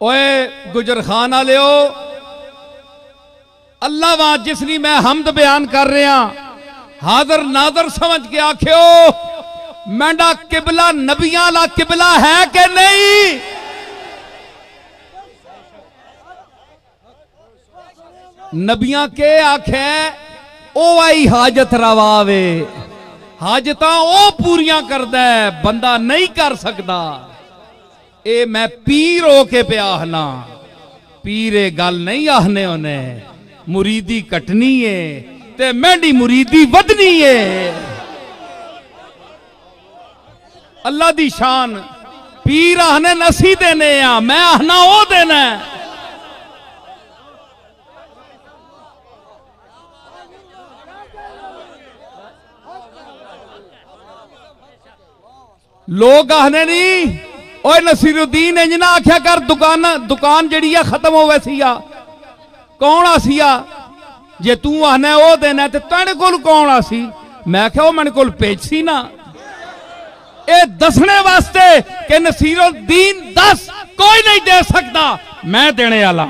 ओए गुजर खान वालियो, अल्लाह वां जिसनी मैं हमद बयान कर रहा, हाजर नाजर समझ के आखियो मैंडा किबला नबियां ला किबला है कि नहीं? नबियां के आखे ओ आई हाजत रवावे, हाजत ओ पूरियां करदा है, बंदा नहीं कर सकता। ए मैं पीर हो के पे आहना, पीरे गल नहीं आहने उन्हें, मुरीदी कटनी है ते मैंडी मुरीदी वधनी है। अल्लाह दी शान, पीर आहने नसी देने आ, मैं आहना ओ देना है। लोग आहने नहीं, ओए नसीरुद्दीन इंज ना आख्या कर, दुकान जड़ी है खत्म हो वैसी आ, कौन आसिया जे तू आहना ओ देना ते तेरे कोल कौन आसी? मैं क्या मेरे कोल पेजसी ना, ए दसने वास्ते कि नसीरुद्दीन दस कोई नहीं दे सकता, मैं देने वाला।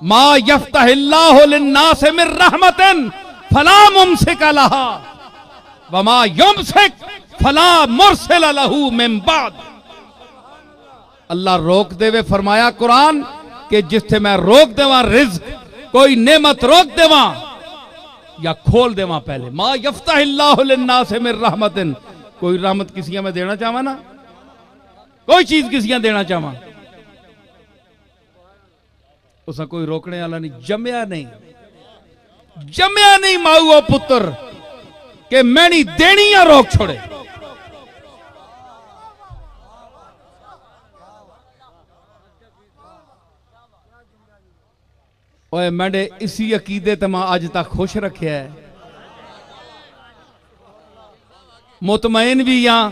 मा यफ्तहिल्लाहु लिन्नास मिन रहमतिन फला मुमसिक लहा वमा युमसिक फला मुरसिल लहू मिन बाद। अल्लाह रोक देवे फरमाया कुरान कि जिथे मैं रोक देवा रिज्क, कोई नेमत रोक देवा या खोल देवा पहले। मा यफ्तहिल्लाहु लिन्नास मिन रहमतिन, कोई रहमत किसी में देना चाहवा ना, कोई चीज किसी देना चाहवा, उसका कोई रोकने वाला नहीं, जमया नहीं, जमया नहीं माऊ पुत्र के मैनी देनी या रोक छोड़े। ओए मैंने इसी अकीदे ते मैं अज तक खुश रखे है, मुतमईन भी हां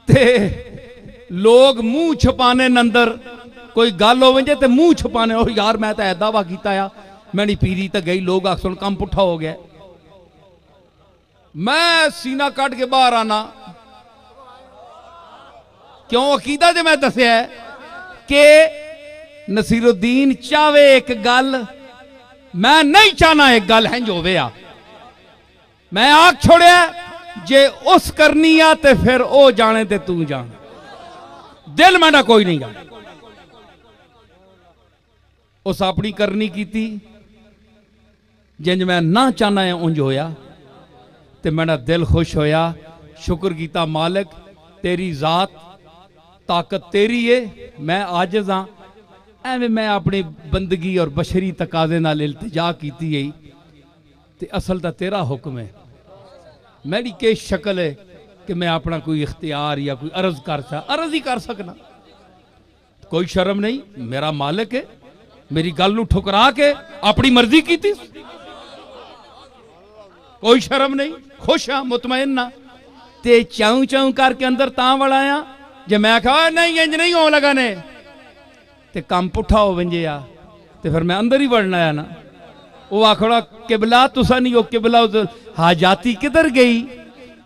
ते लोग मुंह छुपाने नंदर कोई गल हो ते मुंह छुपाने, ओ यार मैं तो ऐदा वा कीता आ, मैंने पीरी तो गई, लोग अक्सर काम पुठा हो गया। मैं सीना कट के बाहर आना क्यों? अकीदा जो मैं दसिया है कि नसीरुद्दीन चावे एक गल, मैं नहीं चाहना एक गल है जो वे आ, मैं आख छोड़िया जे उस करनी आ ते फिर ओ जाने ते तू जान, दिल मेरा कोई नहीं गा। उस अपनी करनी की जिंज मैं ना चाहना है उंज होया, ते मेरा दिल खुश होया। शुक्र कीता मालिक, तेरी जात ताकत तेरी है, मैं आजिज़ हाँ, एवं मैं अपनी बंदगी और बशरी तकाजे नाल इल्तिजा कीती है, ते असल तो तेरा हुक्म है। मेरी के शक्ल है कि मैं अपना कोई इख्तियार या कोई अर्ज अर्ज ही कर सकना, कोई शर्म नहीं, मेरा मालिक है, मेरी गल नूं ठुकरा के अपनी मर्जी की थी, कोई शर्म नहीं, खुश हाँ, मुतमईन ना। ते चाऊ चाऊ करके अंदर तां वाला आ जे मैं कहा नहीं इंज नहीं हो लगा ने ते काम पुठा हो वंजे आ, ते फिर मैं अंदर ही वड़ना है ना। वो आखड़ा किबला तुसा नहीं हो, किबला हाजाती किधर गई,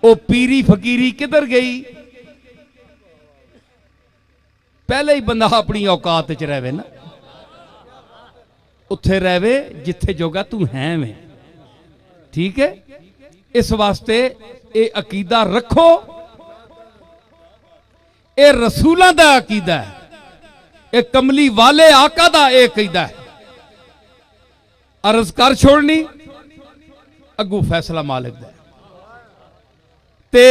ओ पीरी फकीरी किधर गई? पहले ही बंदा अपनी औकात च रहे ना, उत्थे रहे जिथे जोगा तू है में, ठीक है? इस वास्ते ये अकीदा रखो, ये रसूलों का अकीदा है, ये कमली वाले आका दा ये अकीदा है। अर्ज कर छोड़नी, अगू फैसला मालिक दा। ते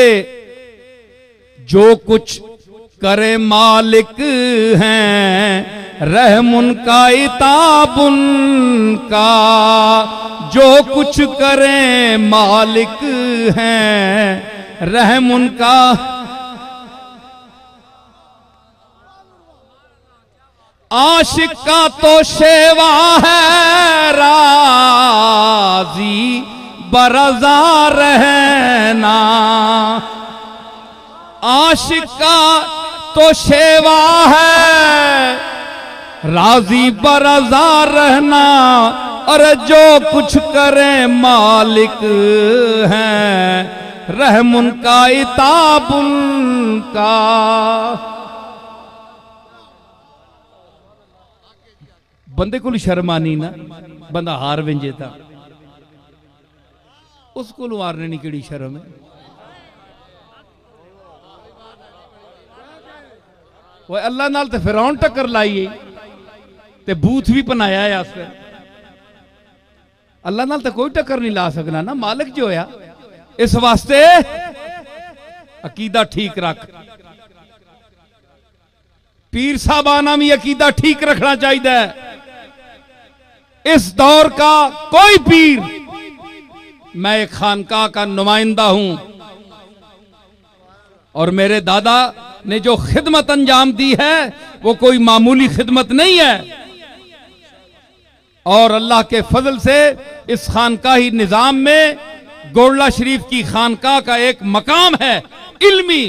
जो कुछ करे मालिक हैं, रहम उनका इताब उनका, जो कुछ करे मालिक हैं, रहम उनका। आशिक का तो शेवा है, राजी बरजा रहना, आशिक का तो शेवा है, राजी बरजा रहना, और जो कुछ करे मालिक हैं, रहम उनका इताब का। बंदे को शर्म आनी ना, बंदा हार विंजे था, उसको हारने नहीं केड़ी शर्म है। वो अल्लाह नाल ते फिरौन टक्कर लाई ते बूथ भी बनाया है आसरे। अल्लाह नाल ते कोई टक्कर नहीं ला सकना ना, मालिक जो होया। इस वास्ते अकीदा ठीक रख। पीर साहबाना भी अकीदा ठीक रखना चाहिए। इस दौर का कोई पीर, मैं एक खानका का नुमाइंदा हूं और मेरे दादा ने जो खिदमत अंजाम दी है वो कोई मामूली खिदमत नहीं है। और अल्लाह के फजल से इस खानकाही निजाम में गोरला शरीफ की खानका का एक मकाम है इल्मी।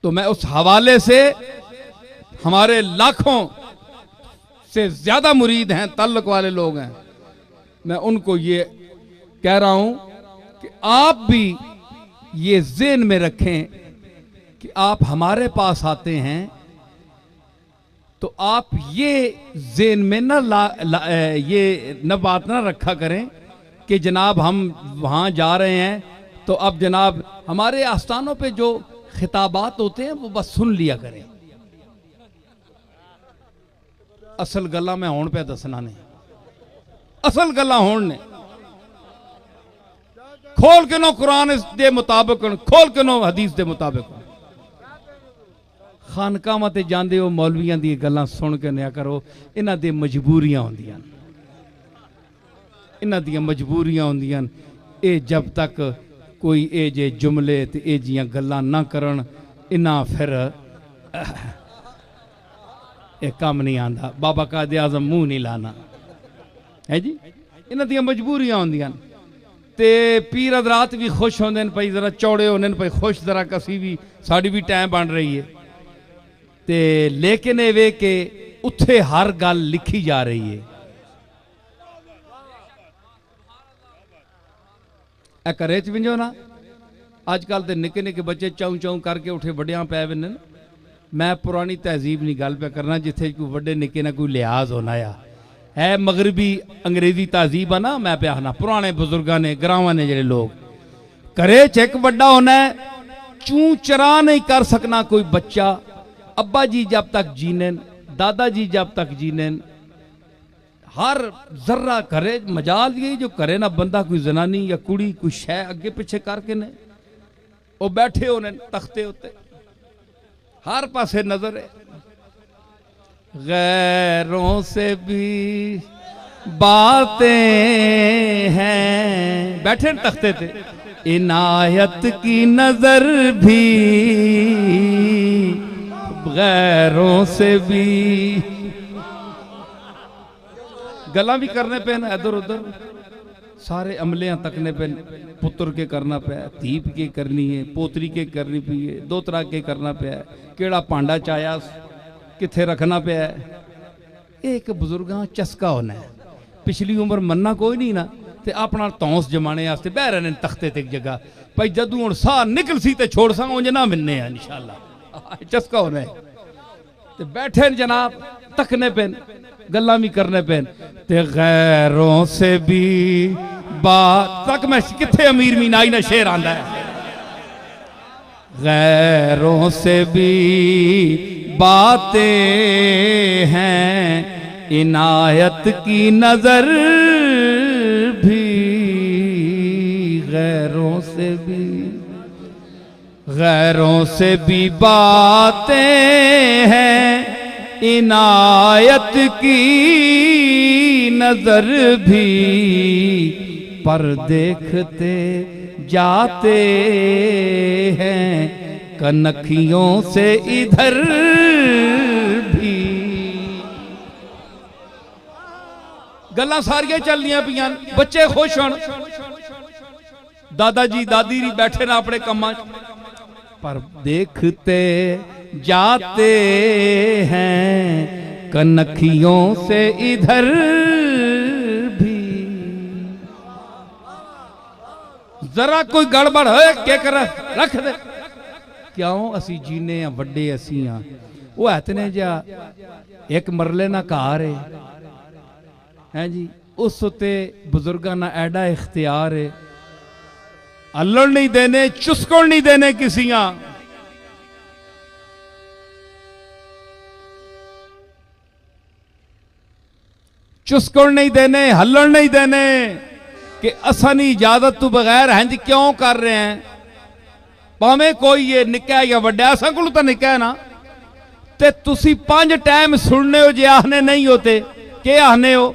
तो मैं उस हवाले से हमारे लाखों से ज्यादा मुरीद हैं, तल्लुक वाले लोग हैं, मैं उनको ये कह रहा हूं कि आप भी ये ज़हन में रखें कि आप हमारे पास आते हैं तो आप ये ज़हन में ये न बात ना रखा करें कि जनाब हम वहाँ जा रहे हैं तो अब जनाब हमारे आस्थानों पे जो खिताबात होते हैं वो बस सुन लिया करें। असल गल्लां मैं हुण पे दसना ने, असल गल्लां हुण ने। खोल के नो कुरान दे मुताबिक, खोल के नो हदीस दे मुताबिक। खानकावां ते जांदे हो मौलवियां दी गल्लां सुन के नया करो। इन्हां दी मजबूरियां होंदियां, इन्हां दी मजबूरियां होंदियां। ये जब तक कोई ए जे जुमले ते ए जियां गल्लां ना करन, इन्हां फिर एक काम नहीं आंदा। बाबा कायदे आज़म मुंह नहीं लाना है जी। इन्हां दी मजबूरियां होंदियां ते पीर हज़रात भी खुश होंदे ने, भाई जरा चौड़े होने भाई खुश, जरा कसी भी साड़ी भी टाइम बन रही है ते। लेकिन ये वे के उत्थे हर गल लिखी जा रही है। ए घरे च विंजो ना, अजकल तो निके निके बच्चे चाऊ चाऊ करके उठे वड्डियां पै वेंदे। मैं पुरानी तहजीब नहीं गल पे करना, जिथे कोई वड्डे निके ना कोई लिहाज होना है मगरबी अंग्रेजी तहजीब है ना। मैं पे आखना पुराने बुजुर्गों ने ग्रावां ने जेडे लोग, घरे च एक बड़ा होना है, चू चरा नहीं कर सकना कोई बच्चा। अब्बा जी जब तक जीने, दादाजी जब तक जीने, हर जर्रा करे मजाल ये जो करे ना बंदा, कोई जनानी या कुड़ी कोई शह अगे पिछे करके ने वो बैठे होने तख्ते उत्ते, हर पासे नजर है। गैरों से भी बातें हैं, बैठे तख्ते थे। इनायत की नजर भी गैरों से भी, गला भी करने पे ना इधर उधर, सारे अमलियां तकने पे, पुत्र के करना पे, धीप के करनी है, पोतरी के करनी पी है, दो तरह के करना पे, केड़ा पांडा चाया किथे रखना पे। एक बुजुर्गां चस्का होना है, पिछली उम्र मन्ना कोई नहीं ना, ते अपना तौंस जमाने वास्ते बह रहे तख्ते ते एक जगह, भाई जदू हुण साह निकल सी ते छोड़ सा उंज ना मिलने हैं इंशाअल्लाह। चस्का होना है ते बैठे जनाब तकने पे, गल्ला भी करने पे ते गैरों से भी बात तक। मैं किथे अमीर मीनाई ना शेर आंदा है, गैरों से भी बातें हैं, इनायत की नजर भी गैरों से भी बातें हैं, इनायत की नजर भी, पर देखते जाते हैं कनखियों से इधर भी। गल्लां सारियां चलदियां पियां, बच्चे खुश होन, दादाजी दादी भी बैठे ना अपने कम्मां, पर देखते जाते हैं कनखियों से इधर भी। जरा कोई गड़बड़ होए के कर रख दे क्यों असी जीने हैं वड्डे असी हाँ वो इतने जा एक मरले ना घर है जी उस उत्ते बुजुर्गों ना एडा इख्तियार है हल्लण नहीं देने चुस्कण नहीं देने किसियां चुस्कण नहीं देने हल्लण नहीं देने कि असानी इजाजत तो बगैर हैं जी क्यों कर रहे हैं भावें कोई ये निक्का है या वड्डा असा को तो निक्का है ना ते तुसी 5 टाइम सुनने हो जे आखने नहीं होते के आखने हो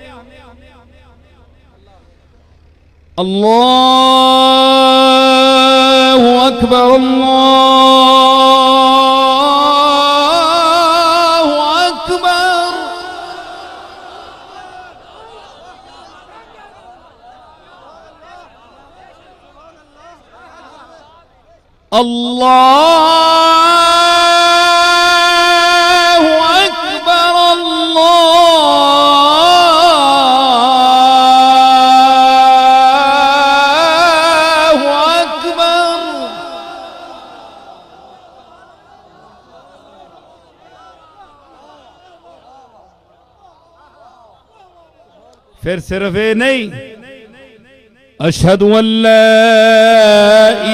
अल्लाहु अकबर अल्लाहु अकबर अल्लाहु अकबर अल्लाहु अकबर। फिर सिर्फ ये नहीं अशहदु अल्ला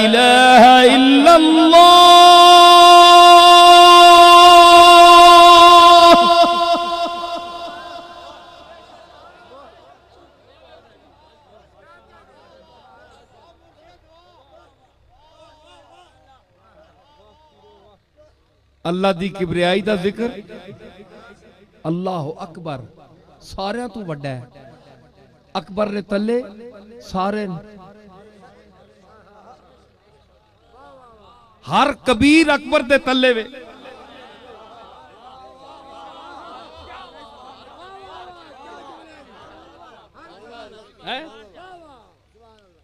इलाहा इल्लल्लाह अल्लाह दी किबरियाई दा जिक्र अल्लाह अकबर सारियां तू वड्डा है अकबर ने तले सारे हर कबीर अकबर दे तले वे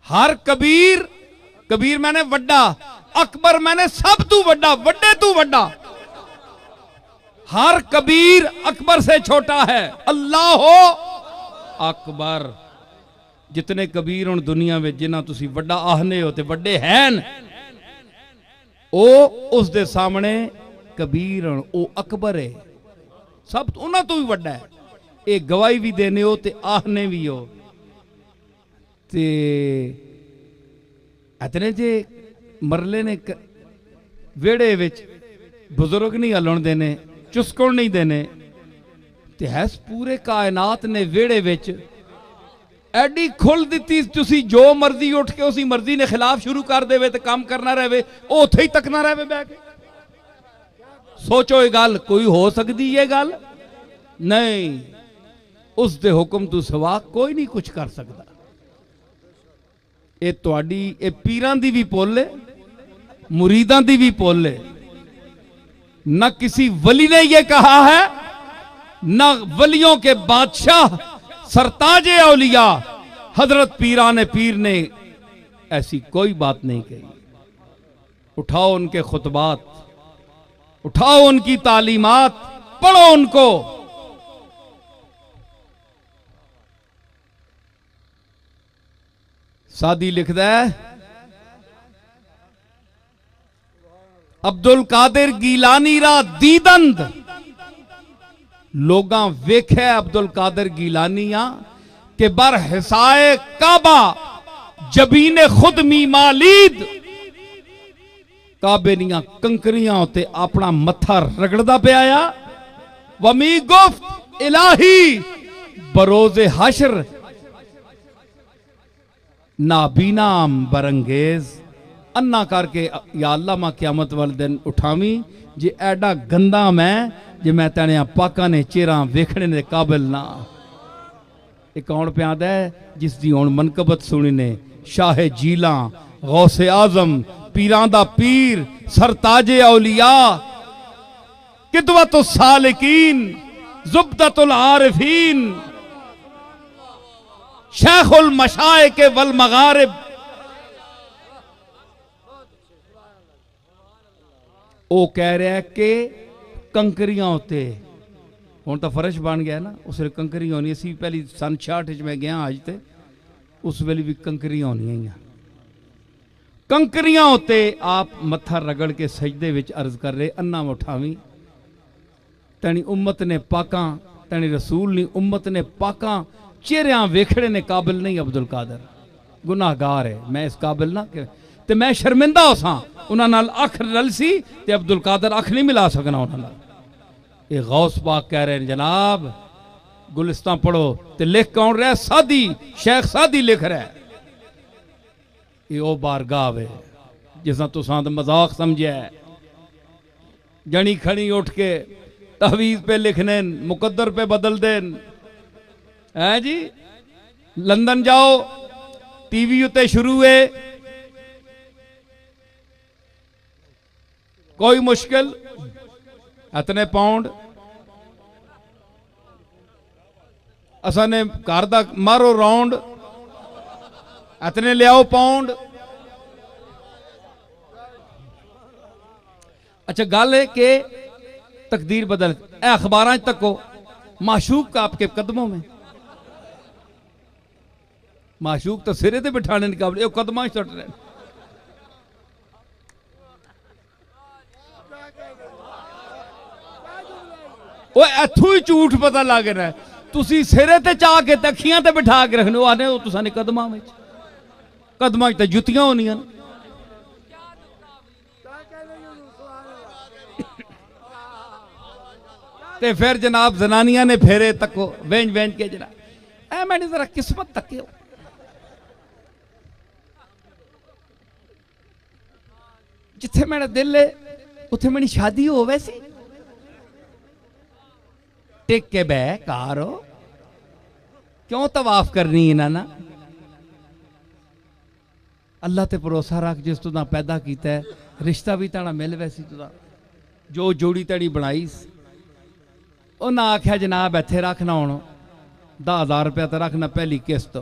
हर कबीर कबीर मैंने वड्डा अकबर मैंने सब तू वड्डा वड्डे तू वड्डा हर कबीर अकबर से छोटा है अल्लाह हो अकबर जितने कबीर हुण दुनिया में जिन्ना तुसी वड्डा आहने हो ते वड्डे हैं ओ उस दे सामने कबीर हुण ओ अकबर है सब उन्हां तो भी वड्डा है ये गवाही भी देने हो ते आहने भी हो ते इतने जे मरले ने वेड़े विच बुजुर्ग नहीं हलण देने चुस्कण नहीं देने ते हैस पूरे कायनात ने वेड़े विच एडी खुल दी तुसी जो मर्जी उठ के उसी मर्जी ने खिलाफ शुरू कर देवे ते काम करना रहे उथे ही तकना रहे बह के सोचो ये गल कोई हो सकती है गल नहीं उस दे हुक्म तू सवा कोई नहीं कुछ कर सकता ये तुहाडी ये पीरां दी भी पुल है मुरीदां दी भी पुल है न किसी वली ने यह कहा है न वलियों के बादशाह सरताजे औलिया हजरत पीराने पीर ने ऐसी कोई बात नहीं कही उठाओ उनके खुतबात उठाओ उनकी तालीमात पढ़ो उनको सादी लिखदा है अब्दुल कादिर गीलानी रा दीदंद लोगां वेख्या अब्दुल कादिर गीलानिया के बर हिसाए काबा जबीने खुद मी मालीद काबे दियां कंकरियां उत्ते अपना मत्था रगड़दा पिया वमी गुफ्त इलाही बरोज़े हश्र नाबीनाम बरंगेज अन्ना करके या अल्लाह मा क़यामत वाले दिन उठावी जे एडा गंदा मैं जे मैं तेने पाका ने चेहरा वेखने दे काबिल ना ये कौन प्याद है जिसकी हुण मनकबत सुनी ने शाह जीला गौसे आजम पीरां दा पीर सरताजे औलिया किदवतुस सालिकीन जुब्दतुल आरिफीन शेखुल मशाइख वल मगारिब वो कह रहा है कि कंकरियां उत्ते हुण तो फर्श बन गया ना उस वे कंकरियां होनी असी पहली सन 66 मैं गया अज ते उस वेले भी कंकरियां होनियां कंकरियां उत्ते आप मत्था रगड़ के सजदे विच अर्ज कर रहे, अन्ना उठावी तनी उम्मत ने पाका, तनी रसूल नी उम्मत ने पाका चेहरिया वेखड़े ने काबिल नहीं। अब्दुल कादर गुनाहगार है, मैं इस काबिल ना ते मैं शर्मिंदा हो सा उन्हां नाल अख रलसी ते अब्दुल कादर अख नहीं मिला सकना उन्हां नाल। ये गौस पाक कह रहे हैं जनाब, गुलिस्तां पढ़ो ते लिख कौन रहा? सादी, शेख सादी लिख रहा है। ये ओ बारगाह वे जिस तुसां दा मजाक समझिया है। जनी खड़ी उठ के तहवीज पे लिखने, मुकद्दर पे बदल देन है जी। लंदन जाओ, टीवी उत्ते शुरू है, कोई मुश्किल इतने पाउंड असा ने घर दा मारो राउंड, इतने लियाओ पाउंड। अच्छा गल है कि तकदीर बदल, अखबार तको माशूक का आपके कदमों में। माशूक तो सिरे ते बिठाने के काबिल, कदम सट रहे। वो इथों ही झूठ पता लग रहा है। तुसी सिरे ते चाह के अखियां ते बिठा के रखने, आने तुसा ने कदमां में, कदमां ते जुतियां होनियां। ते फिर जनाब जनानियां ने फेरे तको वेंज वेंज के जरा ऐ मैंने जरा किस्मत तके जिथे मेरा दिल है उथे मेरी शादी हो। वैसी टेक के बह कार हो, क्यों तवाफ करनी इन्हां ना? अल्लाह ते भरोसा रख, जिस तू पैदा किया है रिश्ता भी ताड़ा मिल। वैसी तुदा जो जोड़ी तड़ी बनाई उन्हें आख्या जनाब इत्थे रखना, हूँ 10,000 रुपया तो रखना पहली किस्त,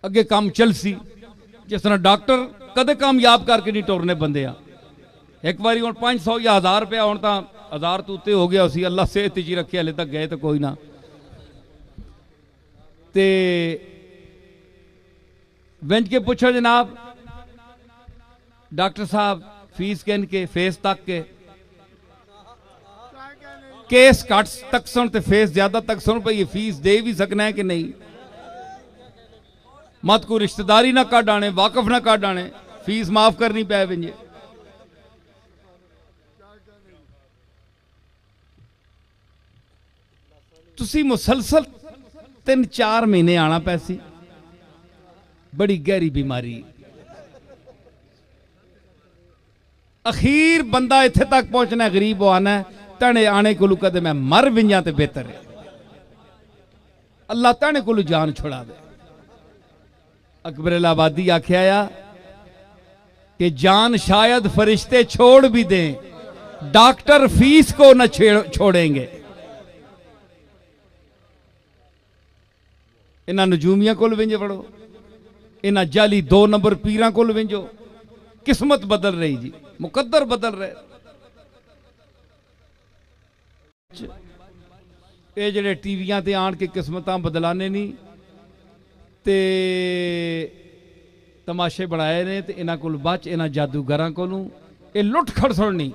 अगे काम चलसी। जिस तरह डॉक्टर कदे कामयाब करके नहीं टुरने बंदे आ। एक बारी हूँ 500 या 1000 रुपया, हूँ तो 1000 तो उत्ते हो गया उसी। अल्लाह सेहत जी रखे, हले तक गए तो कोई ना। ते बेंच के पूछो जनाब डॉक्टर साहब फीस कहन के फेस तक के, केस घट तक सुन ते फेस ज्यादा तक सुन पे, ये फीस दे भी सकना है कि नहीं? मत को रिश्तेदारी ना काट आने, वाकफ ना काट आने, फीस माफ करनी पै वेंजे। तुसी मुसलसल 3-4 महीने आना पैसी, बड़ी गहरी बीमारी। अखीर बंदा इत्थे तक पहुंचना गरीब आना है, तने आने को कदे मैं मर विंजा ते बेहतर है। अल्लाह तने को जान छुड़ा दे। अकबर इलाहाबादी आख्या कि जान शायद फरिश्ते छोड़ भी दें, डॉक्टर फीस को न छोड़ेंगे। इन्हां नजूमियां कोल विंजे पढ़ो, इन्हां जाली 2 नंबर पीरां कोल विंजो। किस्मत बदल रही जी, मुकद्दर बदल रहे। ये जेडे टीवियां ते आन के किस्मतां बदलाने नहीं ते तमाशे बनाए ने, ते इन्हां कोल बच, इन्हां जादूगरां कोलों ये लुट खड़सड़ नहीं।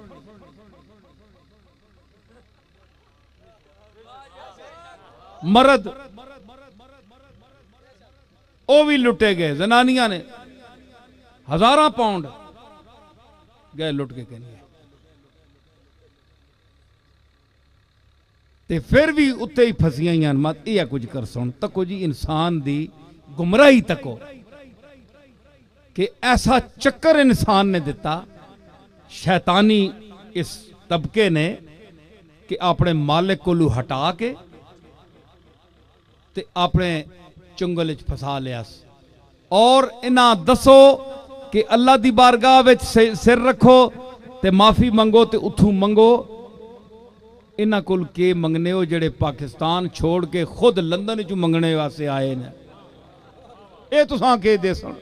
मर्द वो भी लुटे गए, जनानियां ने 1000 पाउंड गए लुट के कहने। ते फिर भी उत्ते ही फसियां मत यह कुछ कर सुन तको जी। इंसान दी गुमराही तको कि ऐसा चक्कर इंसान ने दिता शैतानी इस तबके ने कि अपने मालिक को हटा के ते अपने चुंगल च फसा लिया। और इन्हां दसो कि अल्लाह दी बारगाह विच सिर रखो ते माफी मंगो ते उथू मंगो। इन्हां कोल के मंगने हो जेड़े पाकिस्तान छोड़ के खुद लंदन च मंगने वास्ते आए ने? ये तुसां के दे सुन।